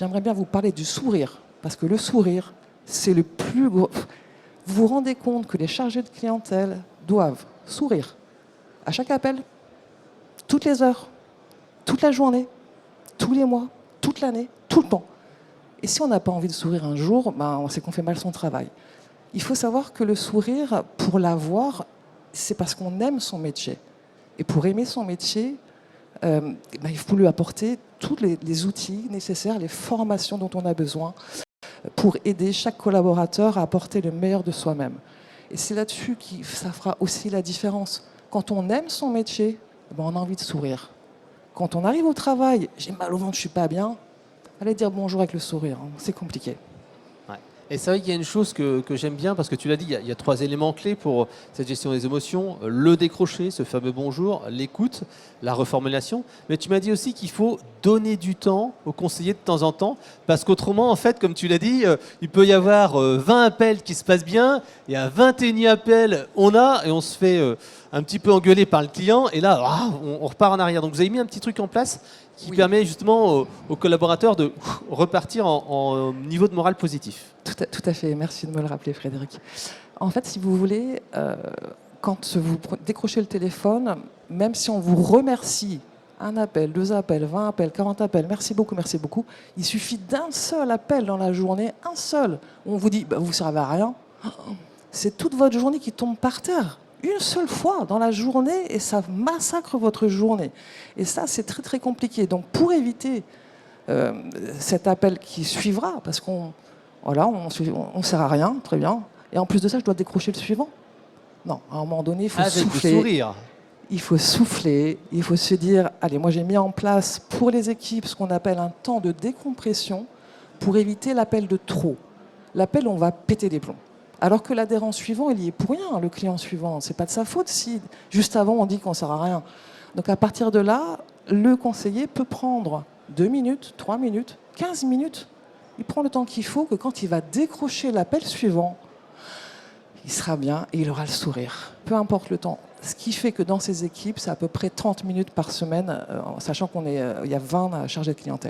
J'aimerais bien vous parler du sourire, parce que le sourire, c'est le plus gros. Vous vous rendez compte que les chargés de clientèle doivent sourire à chaque appel, toutes les heures, toute la journée, tous les mois, toute l'année, tout le temps. Et si on n'a pas envie de sourire un jour, c'est qu'on fait mal son travail. Il faut savoir que le sourire, pour l'avoir, c'est parce qu'on aime son métier. Et pour aimer son métier, il faut lui apporter tous les outils nécessaires, les formations dont on a besoin pour aider chaque collaborateur à apporter le meilleur de soi-même. Et c'est là-dessus que ça fera aussi la différence. Quand on aime son métier, on a envie de sourire. Quand on arrive au travail, j'ai mal au ventre, je ne suis pas bien, allez dire bonjour avec le sourire, hein, c'est compliqué. Et c'est vrai qu'il y a une chose que j'aime bien, parce que tu l'as dit, il y a 3 éléments clés pour cette gestion des émotions. Le décrocher, ce fameux bonjour, l'écoute, la reformulation. Mais tu m'as dit aussi qu'il faut donner du temps aux conseillers de temps en temps, parce qu'autrement, en fait, comme tu l'as dit, il peut y avoir 20 appels qui se passent bien, et à 21e appel, et on se fait un petit peu engueuler par le client, et là, on repart en arrière. Donc vous avez mis un petit truc en place qui permet justement aux collaborateurs de repartir en niveau de morale positif. Tout à fait, merci de me le rappeler, Frédéric. En fait, si vous voulez, quand vous décrochez le téléphone, même si on vous remercie, un appel, 2 appels, 20 appels, 40 appels, merci beaucoup, il suffit d'un seul appel dans la journée, un seul, où on vous dit vous ne servez à rien, c'est toute votre journée qui tombe par terre. Une seule fois dans la journée et ça massacre votre journée. Et ça, c'est très très compliqué. Donc pour éviter cet appel qui suivra, parce qu'on ne sert à rien, très bien, et en plus de ça, je dois décrocher le suivant. Non, à un moment donné, il faut souffler. Sourire. Il faut souffler, il faut se dire, allez, moi j'ai mis en place pour les équipes ce qu'on appelle un temps de décompression pour éviter l'appel de trop. L'appel, on va péter les plombs. Alors que l'adhérent suivant, il y est pour rien, le client suivant. C'est pas de sa faute si juste avant on dit qu'on ne sert à rien. Donc à partir de là, le conseiller peut prendre 2 minutes, 3 minutes, 15 minutes. Il prend le temps qu'il faut, que quand il va décrocher l'appel suivant, il sera bien et il aura le sourire. Peu importe le temps. Ce qui fait que dans ces équipes, c'est à peu près 30 minutes par semaine, sachant qu'il y a 20 chargés de clientèle.